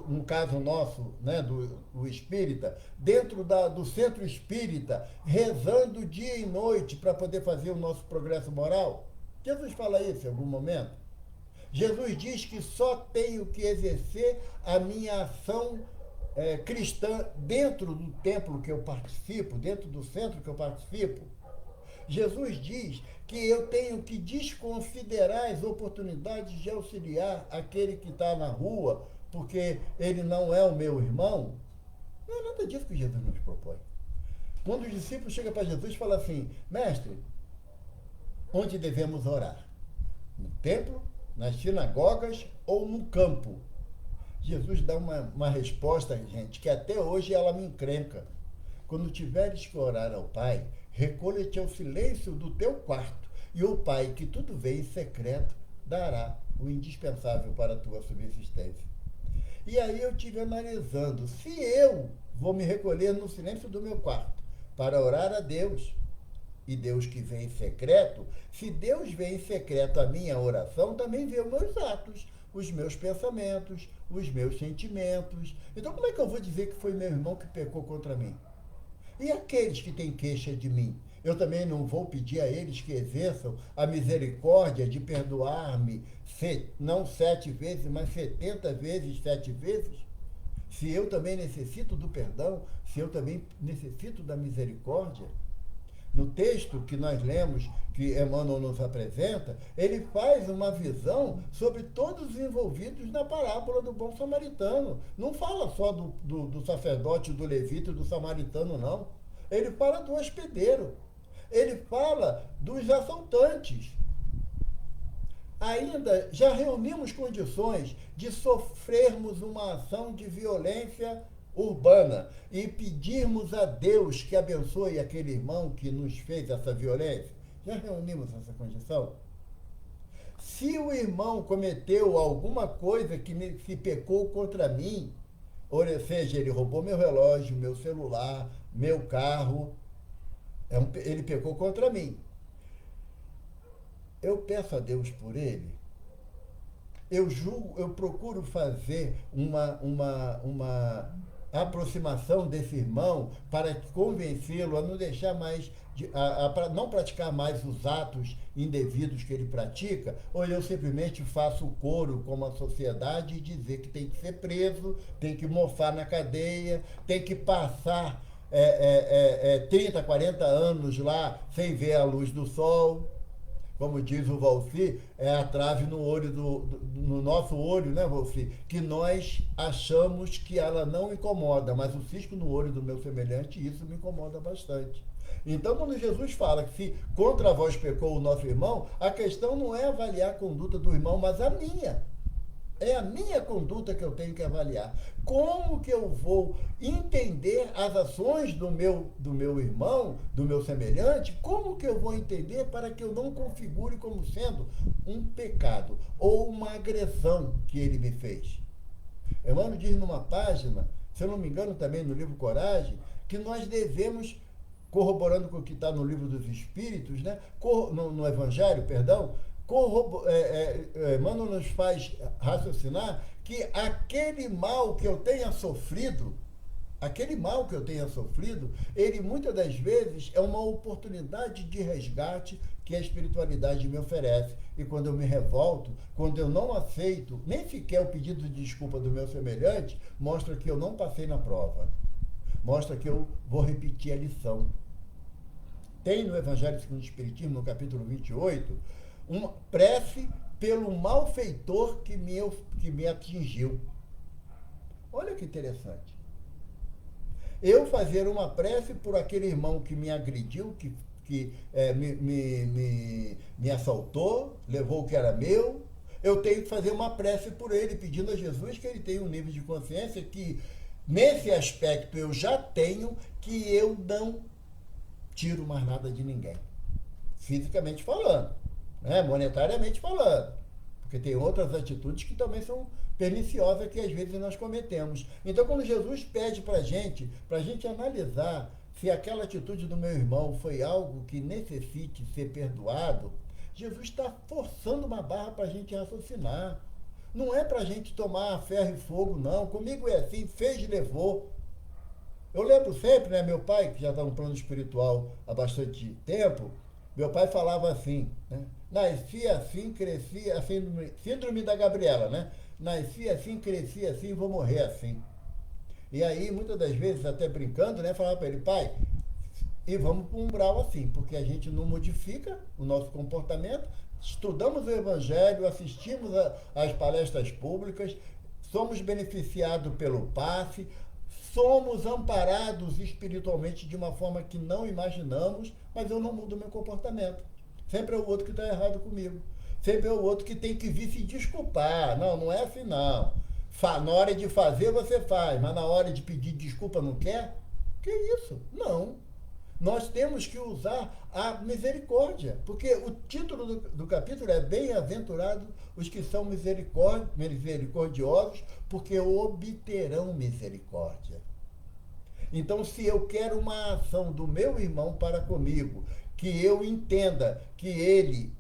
no caso nosso, né, do espírita, dentro do centro espírita, rezando dia e noite para poder fazer o nosso progresso moral. Jesus fala isso em algum momento? Jesus diz que só tenho que exercer a minha ação cristã dentro do templo que eu participo, dentro do centro que eu participo. Jesus diz que eu tenho que desconsiderar as oportunidades de auxiliar aquele que está na rua, porque ele não é o meu irmão. Não é nada disso que Jesus nos propõe. Quando os discípulos chegam para Jesus e falam assim: mestre, onde devemos orar? No templo, nas sinagogas ou no campo? Jesus dá uma resposta, gente, que até hoje ela me encrenca. Quando tiveres que orar ao Pai, recolha-te ao silêncio do teu quarto, e o Pai, que tudo vê em secreto, dará o indispensável para a tua subsistência. E aí eu estive analisando, se eu vou me recolher no silêncio do meu quarto para orar a Deus, e Deus que vê em secreto, se Deus vê em secreto a minha oração, também vê os meus atos, os meus pensamentos, os meus sentimentos. Então como é que eu vou dizer que foi meu irmão que pecou contra mim? E aqueles que têm queixa de mim? Eu também não vou pedir a eles que exerçam a misericórdia de perdoar-me, não 7 vezes, mas 70 vezes 7 vezes? Se eu também necessito do perdão, se eu também necessito da misericórdia? No texto que nós lemos, que Emmanuel nos apresenta, ele faz uma visão sobre todos os envolvidos na parábola do bom samaritano. Não fala só do sacerdote, do levita e do samaritano, não. Ele fala do hospedeiro. Ele fala dos assaltantes. Ainda já reunimos condições de sofrermos uma ação de violência urbana e pedirmos a Deus que abençoe aquele irmão que nos fez essa violência? Já reunimos essa condição? Se o irmão cometeu alguma coisa que pecou contra mim, ou seja, ele roubou meu relógio, meu celular, meu carro, ele pecou contra mim. Eu peço a Deus por ele. Eu procuro fazer uma aproximação desse irmão para convencê-lo a não deixar mais, para não praticar mais os atos indevidos que ele pratica, ou eu simplesmente faço o coro como a sociedade e dizer que tem que ser preso, tem que mofar na cadeia, tem que passar 30, 40 anos lá sem ver a luz do sol. Como diz o Valci, é a trave no olho no nosso olho, né, Valci? Que nós achamos que ela não incomoda, mas o cisco no olho do meu semelhante, isso me incomoda bastante. Então, quando Jesus fala que se contra vós pecou o nosso irmão, a questão não é avaliar a conduta do irmão, mas a minha. É a minha conduta que eu tenho que avaliar. Como que eu vou entender as ações do meu irmão, do meu semelhante? Como que eu vou entender para que eu não configure como sendo um pecado ou uma agressão que ele me fez? Emmanuel diz numa página, se eu não me engano também no livro Coragem, que nós devemos, corroborando com o que está no livro dos Espíritos, né? no Evangelho, perdão, Emmanuel nos faz raciocinar que aquele mal que eu tenha sofrido, ele muitas das vezes é uma oportunidade de resgate que a espiritualidade me oferece. E quando eu me revolto, quando eu não aceito nem sequer o pedido de desculpa do meu semelhante, mostra que eu não passei na prova. Mostra que eu vou repetir a lição. Tem no Evangelho segundo o Espiritismo, no capítulo 28, uma prece pelo malfeitor que me atingiu. Olha que interessante. Eu fazer uma prece por aquele irmão que me agrediu, que me assaltou, levou o que era meu. Eu tenho que fazer uma prece por ele, pedindo a Jesus que ele tenha um nível de consciência que, nesse aspecto, eu já tenho, que eu não tiro mais nada de ninguém. Fisicamente falando. Monetariamente falando, porque tem outras atitudes que também são perniciosas que às vezes nós cometemos. Então, quando Jesus pede para a gente analisar se aquela atitude do meu irmão foi algo que necessite ser perdoado, Jesus está forçando uma barra para a gente raciocinar. Não é para a gente tomar ferro e fogo, não. Comigo é assim, fez, levou. Eu lembro sempre, né, meu pai, que já está no plano espiritual há bastante tempo, meu pai falava assim, né? Nasci assim, cresci assim, síndrome da Gabriela, né? Nasci assim, cresci assim, vou morrer assim. E aí, muitas das vezes, até brincando, né, falava para ele, pai, e vamos para um umbral assim, porque a gente não modifica o nosso comportamento, estudamos o Evangelho, assistimos às palestras públicas, somos beneficiados pelo passe, somos amparados espiritualmente de uma forma que não imaginamos, mas eu não mudo meu comportamento. Sempre é o outro que está errado comigo. Sempre é o outro que tem que vir se desculpar. Não é assim não. Na hora de fazer, você faz, mas na hora de pedir desculpa não quer? Que isso? Não. Nós temos que usar a misericórdia, porque o título do capítulo é Bem-aventurados os que são misericordiosos, porque obterão misericórdia. Então, se eu quero uma ação do meu irmão para comigo, que eu entenda que ele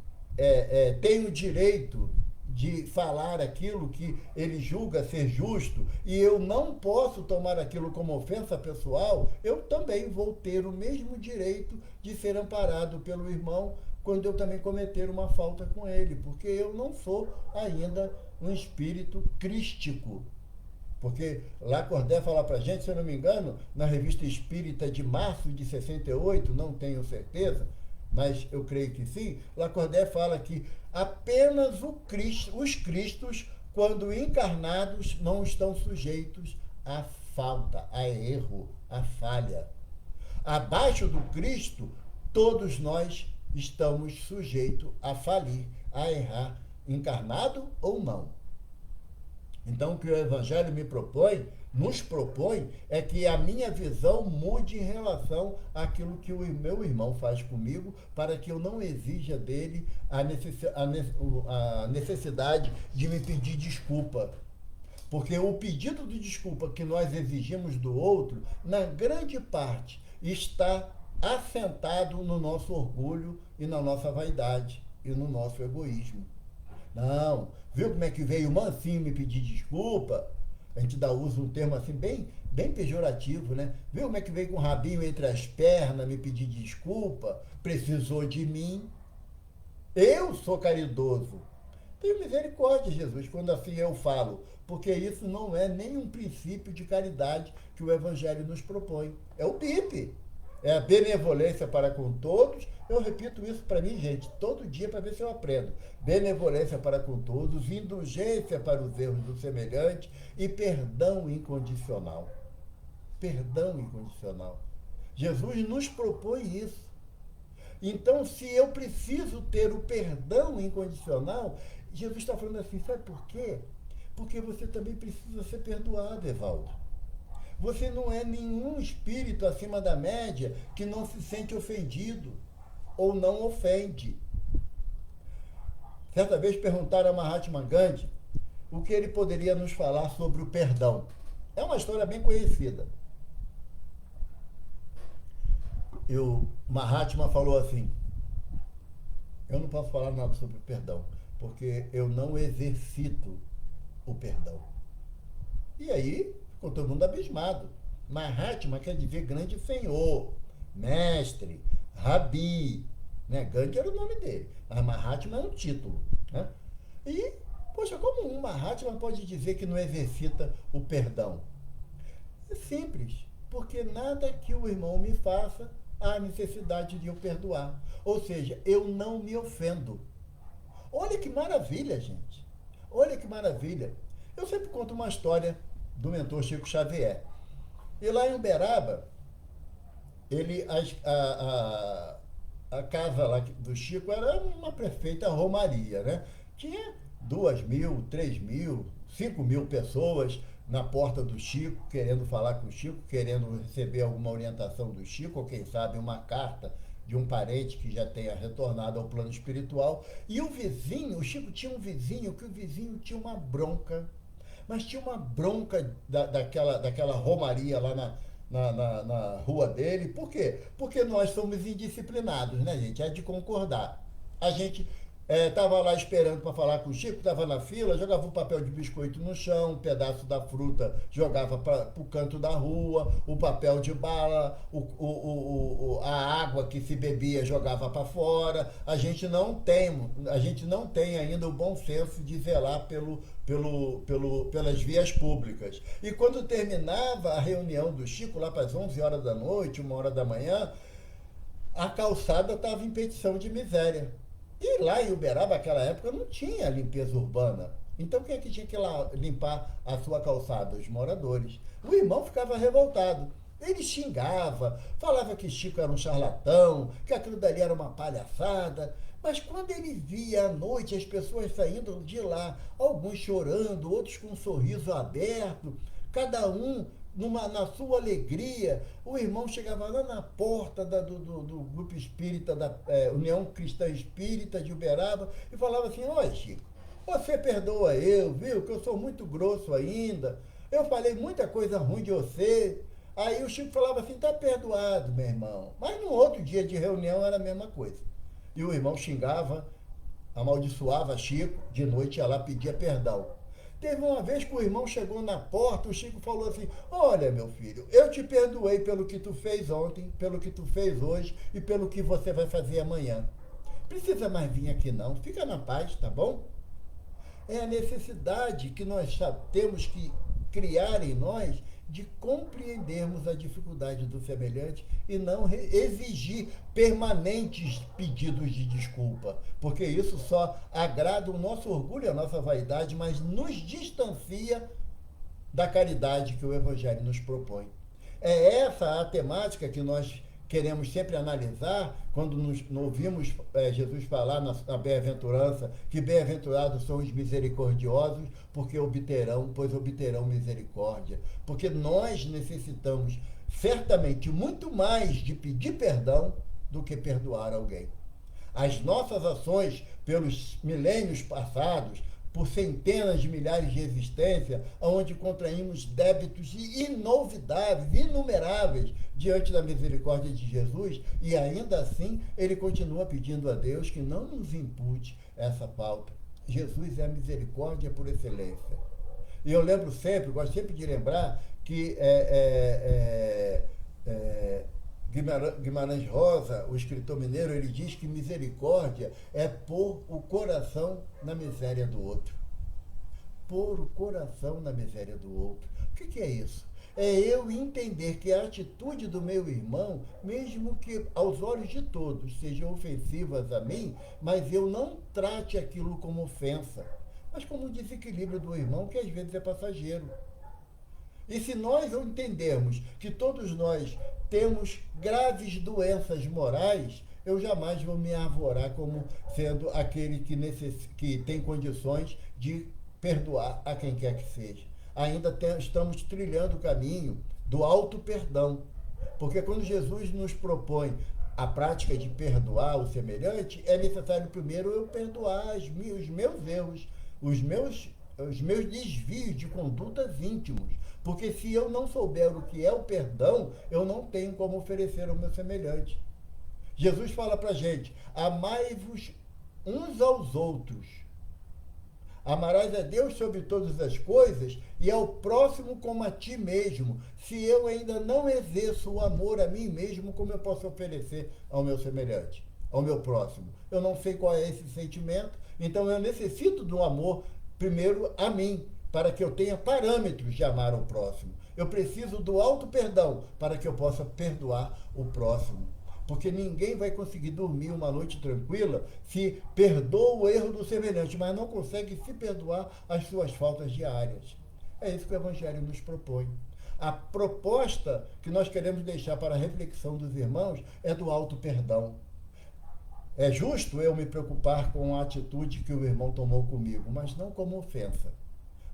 tem o direito de falar aquilo que ele julga ser justo, e eu não posso tomar aquilo como ofensa pessoal, eu também vou ter o mesmo direito de ser amparado pelo irmão quando eu também cometer uma falta com ele, porque eu não sou ainda um espírito crístico. Porque Lacordaire fala para a gente, se eu não me engano, na Revista Espírita de março de 68, não tenho certeza, mas eu creio que sim, Lacordaire fala que apenas os cristos, quando encarnados, não estão sujeitos à falta, a erro, à falha. Abaixo do Cristo, todos nós estamos sujeitos a falir, a errar, encarnado ou não. Então, o que o Evangelho nos propõe, é que a minha visão mude em relação àquilo que o meu irmão faz comigo, para que eu não exija dele a necessidade de me pedir desculpa. Porque o pedido de desculpa que nós exigimos do outro, na grande parte, está assentado no nosso orgulho e na nossa vaidade e no nosso egoísmo. Não, viu como é que veio mansinho me pedir desculpa? A gente usa um termo assim bem pejorativo, né? Viu como é que veio com o rabinho entre as pernas me pedir desculpa? Precisou de mim? Eu sou caridoso. Tenho misericórdia, Jesus, quando assim eu falo, porque isso não é nenhum princípio de caridade que o Evangelho nos propõe. É o BIP. É a benevolência para com todos. Eu repito isso para mim, gente, todo dia para ver se eu aprendo. Benevolência para com todos, indulgência para os erros do semelhante e perdão incondicional. Perdão incondicional. Jesus nos propõe isso. Então, se eu preciso ter o perdão incondicional, Jesus está falando assim, sabe por quê? Porque você também precisa ser perdoado, Evaldo. Você não é nenhum espírito acima da média que não se sente ofendido ou não ofende. Certa vez perguntaram a Mahatma Gandhi o que ele poderia nos falar sobre o perdão. É uma história bem conhecida. E o Mahatma falou assim, eu não posso falar nada sobre o perdão, porque eu não exercito o perdão. E aí ficou todo mundo abismado. Mahatma quer dizer grande senhor, mestre, rabi, né? Gandhi era o nome dele, mas Mahatma é um título, né? E, poxa, como um Mahatma pode dizer que não exercita o perdão? É simples, porque nada que o irmão me faça há necessidade de eu perdoar. Ou seja, eu não me ofendo. Olha que maravilha, gente. Olha que maravilha. Eu sempre conto uma história do mentor Chico Xavier. E lá em Uberaba, a casa lá do Chico era uma perfeita romaria, né? Tinha 2.000, 3.000, 5.000 pessoas na porta do Chico, querendo falar com o Chico, querendo receber alguma orientação do Chico, ou quem sabe uma carta de um parente que já tenha retornado ao plano espiritual. E o vizinho, o Chico tinha um vizinho, que o vizinho tinha uma bronca, mas tinha uma bronca daquela romaria lá na rua dele. Por quê? Porque nós somos indisciplinados, né, gente? É de concordar. A gente estava lá esperando para falar com o Chico, estava na fila, jogava um papel de biscoito no chão, um pedaço da fruta jogava para o canto da rua, o papel de bala, a água que se bebia jogava para fora. A gente não tem ainda o bom senso de zelar pelas vias públicas. E quando terminava a reunião do Chico, lá para as 11 horas da noite, 1 hora da manhã, a calçada estava em petição de miséria. E lá em Uberaba, naquela época, não tinha limpeza urbana. Então quem é que tinha que ir lá limpar a sua calçada? Os moradores. O irmão ficava revoltado. Ele xingava, falava que Chico era um charlatão, que aquilo dali era uma palhaçada. Mas quando ele via à noite as pessoas saindo de lá, alguns chorando, outros com um sorriso aberto, cada um na sua alegria, o irmão chegava lá na porta do grupo espírita, da União Cristã Espírita de Uberaba, e falava assim: olha, Chico, você perdoa eu, viu? Que eu sou muito grosso ainda. Eu falei muita coisa ruim de você. Aí o Chico falava assim: tá perdoado, meu irmão. Mas no outro dia de reunião era a mesma coisa. E o irmão xingava, amaldiçoava Chico, de noite ia lá pedia perdão. Teve uma vez que o irmão chegou na porta, o Chico falou assim: olha, meu filho, eu te perdoei pelo que tu fez ontem, pelo que tu fez hoje e pelo que você vai fazer amanhã. Precisa mais vir aqui não, fica na paz, tá bom? É a necessidade que nós temos que criar em nós de compreendermos a dificuldade do semelhante e não exigir permanentes pedidos de desculpa, porque isso só agrada o nosso orgulho e a nossa vaidade, mas nos distancia da caridade que o Evangelho nos propõe. É essa a temática que nós queremos sempre analisar quando nos ouvimos Jesus falar na bem-aventurança que bem-aventurados são os misericordiosos, pois obterão misericórdia. Porque nós necessitamos certamente muito mais de pedir perdão do que perdoar alguém. As nossas ações pelos milênios passados, por centenas de milhares de existências, onde contraímos débitos inovidáveis, inumeráveis, diante da misericórdia de Jesus, e ainda assim ele continua pedindo a Deus que não nos impute essa falta. Jesus é a misericórdia por excelência. E eu lembro sempre, gosto sempre de lembrar que Guimarães Rosa, o escritor mineiro, ele diz que misericórdia é pôr o coração na miséria do outro. Pôr o coração na miséria do outro. O que é isso? É eu entender que a atitude do meu irmão, mesmo que aos olhos de todos sejam ofensivas a mim, mas eu não trate aquilo como ofensa, mas como um desequilíbrio do irmão que às vezes é passageiro. E se nós entendermos que todos nós temos graves doenças morais, eu jamais vou me arvorar como sendo aquele que tem condições de perdoar a quem quer que seja. Ainda estamos trilhando o caminho do auto-perdão. Porque quando Jesus nos propõe a prática de perdoar o semelhante, é necessário primeiro eu perdoar os meus erros, os meus desvios de condutas íntimos. Porque se eu não souber o que é o perdão, eu não tenho como oferecer ao meu semelhante. Jesus fala para a gente: amai-vos uns aos outros. Amarás a Deus sobre todas as coisas e ao próximo como a ti mesmo. Se eu ainda não exerço o amor a mim mesmo, como eu posso oferecer ao meu semelhante, ao meu próximo? Eu não sei qual é esse sentimento, então eu necessito do amor primeiro a mim, para que eu tenha parâmetros de amar o próximo. Eu preciso do auto-perdão para que eu possa perdoar o próximo. Porque ninguém vai conseguir dormir uma noite tranquila se perdoa o erro do semelhante, mas não consegue se perdoar as suas faltas diárias. É isso que o Evangelho nos propõe. A proposta que nós queremos deixar para a reflexão dos irmãos é do auto-perdão. É justo eu me preocupar com a atitude que o irmão tomou comigo, mas não como ofensa,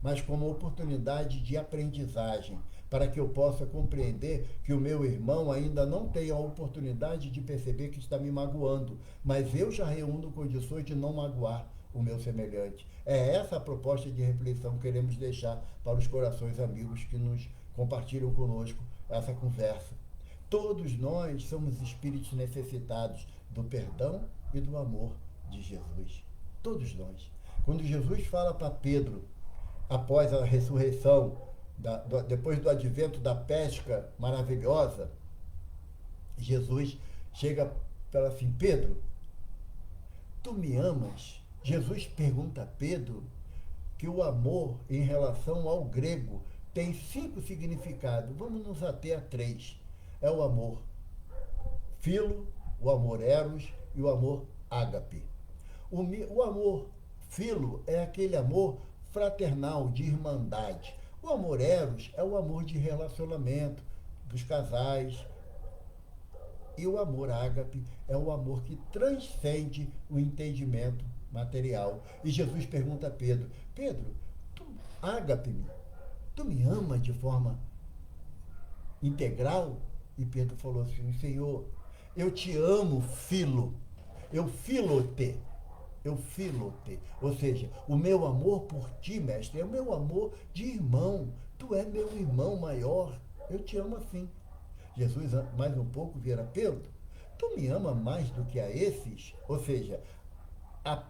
mas como oportunidade de aprendizagem, para que eu possa compreender que o meu irmão ainda não tem a oportunidade de perceber que está me magoando, mas eu já reúno condições de não magoar o meu semelhante. É essa a proposta de reflexão que queremos deixar para os corações amigos que nos compartilham conosco essa conversa. Todos nós somos espíritos necessitados do perdão e do amor de Jesus. Todos nós. Quando Jesus fala para Pedro, após a ressurreição, depois do advento da pesca maravilhosa, Jesus chega e fala assim: Pedro, tu me amas? Jesus pergunta a Pedro que o amor, em relação ao grego, tem 5 significados. Vamos nos ater a 3. É o amor filo, o amor eros e o amor ágape. O amor filo é aquele amor fraternal, de irmandade. O amor eros é o amor de relacionamento dos casais, E o amor ágape é o amor que transcende o entendimento material. E Jesus pergunta a Pedro: Pedro, tu ágape-me, tu me ama de forma integral? E Pedro falou assim: Senhor, eu te amo, filo, eu filote, eu filote. Ou seja, o meu amor por ti, mestre, é o meu amor de irmão. Tu é meu irmão maior, eu te amo assim. Jesus, mais um pouco, vira: Pedro, tu me ama mais do que a esses? Ou seja, a,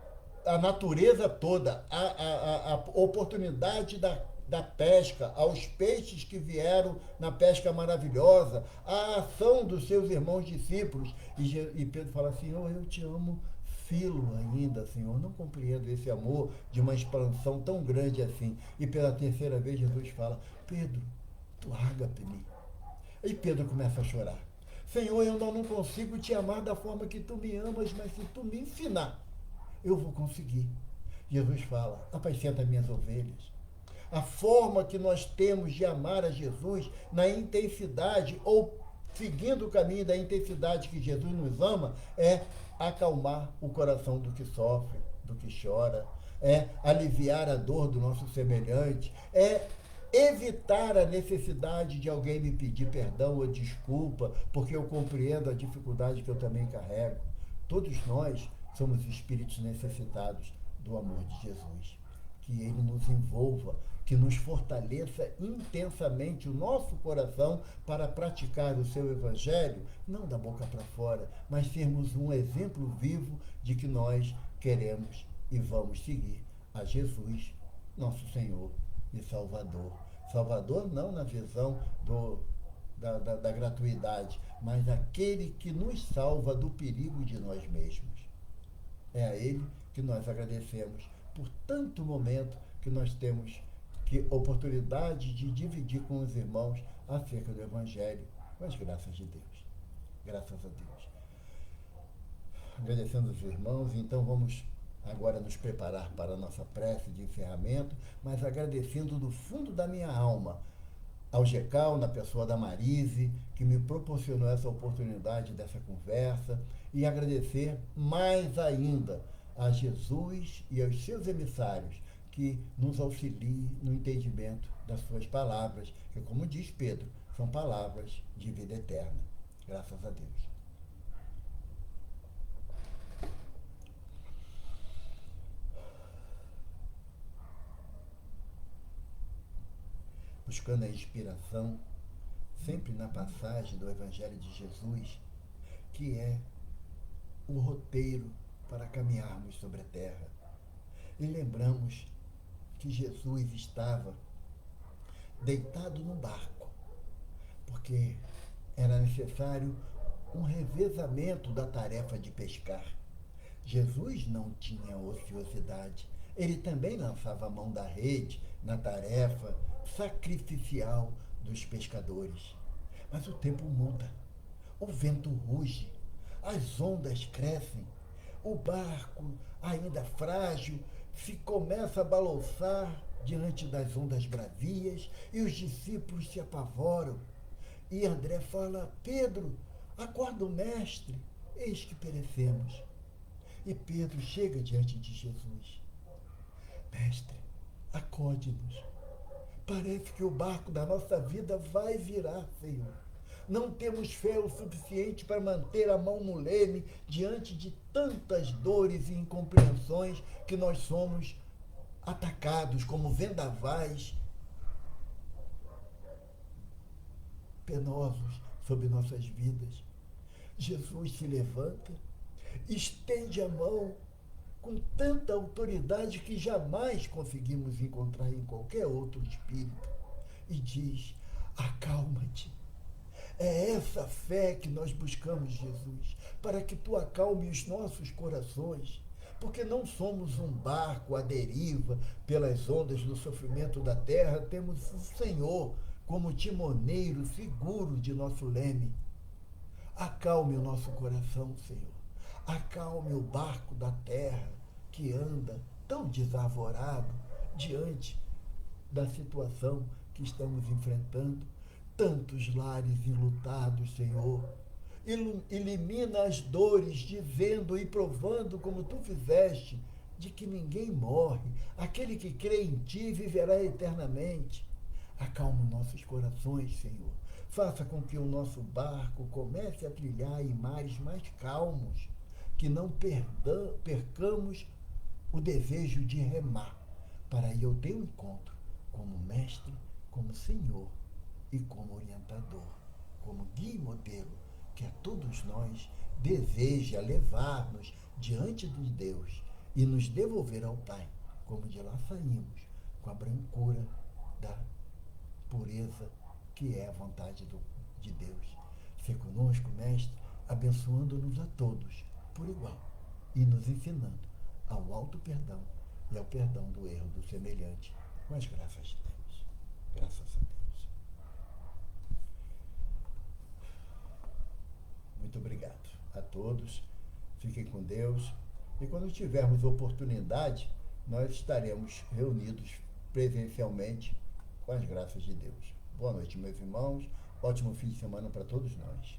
a natureza toda, a oportunidade da pesca, aos peixes que vieram na pesca maravilhosa, a ação dos seus irmãos discípulos. E Pedro fala assim: Senhor, eu te amo filo ainda, Senhor. Não compreendo esse amor de uma expansão tão grande assim. E pela terceira vez Jesus fala: Pedro, tu ágape-me. E Pedro começa a chorar: Senhor, eu não consigo te amar da forma que tu me amas, mas se tu me ensinar, eu vou conseguir. Jesus fala: apacenta minhas ovelhas. A forma que nós temos de amar a Jesus na intensidade, ou seguindo o caminho da intensidade que Jesus nos ama, é acalmar o coração do que sofre, do que chora, é aliviar a dor do nosso semelhante, é evitar a necessidade de alguém me pedir perdão ou desculpa, porque eu compreendo a dificuldade que eu também carrego. Todos nós somos espíritos necessitados do amor de Jesus. Que ele nos envolva, que nos fortaleça intensamente o nosso coração para praticar o seu evangelho, não da boca para fora, mas sermos um exemplo vivo de que nós queremos e vamos seguir a Jesus, nosso Senhor e Salvador. Salvador não na visão da gratuidade, mas aquele que nos salva do perigo de nós mesmos. É a ele que nós agradecemos por tanto momento que nós temos que oportunidade de dividir com os irmãos acerca do Evangelho, com as graças de Deus. Graças a Deus. Agradecendo os irmãos, então vamos agora nos preparar para a nossa prece de encerramento, mas agradecendo do fundo da minha alma ao GECAL, na pessoa da Marise, que me proporcionou essa oportunidade dessa conversa, e agradecer mais ainda a Jesus e aos seus emissários, que nos auxiliem no entendimento das suas palavras, que, como diz Pedro, são palavras de vida eterna. Graças a Deus. Buscando a inspiração, sempre na passagem do Evangelho de Jesus, que é o roteiro para caminharmos sobre a terra. E lembramos que Jesus estava deitado no barco, porque era necessário um revezamento da tarefa de pescar. Jesus não tinha ociosidade. Ele também lançava a mão da rede na tarefa sacrificial dos pescadores. Mas o tempo muda, o vento ruge, as ondas crescem, o barco, ainda frágil, se começa a balançar diante das ondas bravias e os discípulos se apavoram. E André fala: Pedro, acorda o mestre, eis que perecemos. E Pedro chega diante de Jesus: Mestre, acode-nos. Parece que o barco da nossa vida vai virar, Senhor. Não temos fé o suficiente para manter a mão no leme diante de tantas dores e incompreensões que nós somos atacados como vendavais penosos sobre nossas vidas. Jesus se levanta, estende a mão com tanta autoridade que jamais conseguimos encontrar em qualquer outro espírito e diz: acalma-te. É essa fé que nós buscamos, Jesus, para que tu acalme os nossos corações, porque não somos um barco à deriva pelas ondas do sofrimento da terra, temos o Senhor como timoneiro seguro de nosso leme. Acalme o nosso coração, Senhor. Acalme o barco da terra que anda tão desarvorado diante da situação que estamos enfrentando. Tantos lares enlutados, Senhor, elimina as dores, dizendo e provando, como tu fizeste, de que ninguém morre. Aquele que crê em ti viverá eternamente. Acalma nossos corações, Senhor. Faça com que o nosso barco comece a trilhar em mares mais calmos, que não percamos o desejo de remar para ir ao teu encontro, como mestre, como Senhor e como orientador, como guia e modelo, que a todos nós deseja levar-nos diante de Deus e nos devolver ao Pai, como de lá saímos, com a brancura da pureza que é a vontade de Deus. Ser conosco, Mestre, abençoando-nos a todos por igual e nos ensinando ao alto perdão e ao perdão do erro do semelhante, com as graças de Deus. Graças a Deus. Muito obrigado a todos. Fiquem com Deus. E quando tivermos oportunidade, nós estaremos reunidos presencialmente com as graças de Deus. Boa noite, meus irmãos. Ótimo fim de semana para todos nós.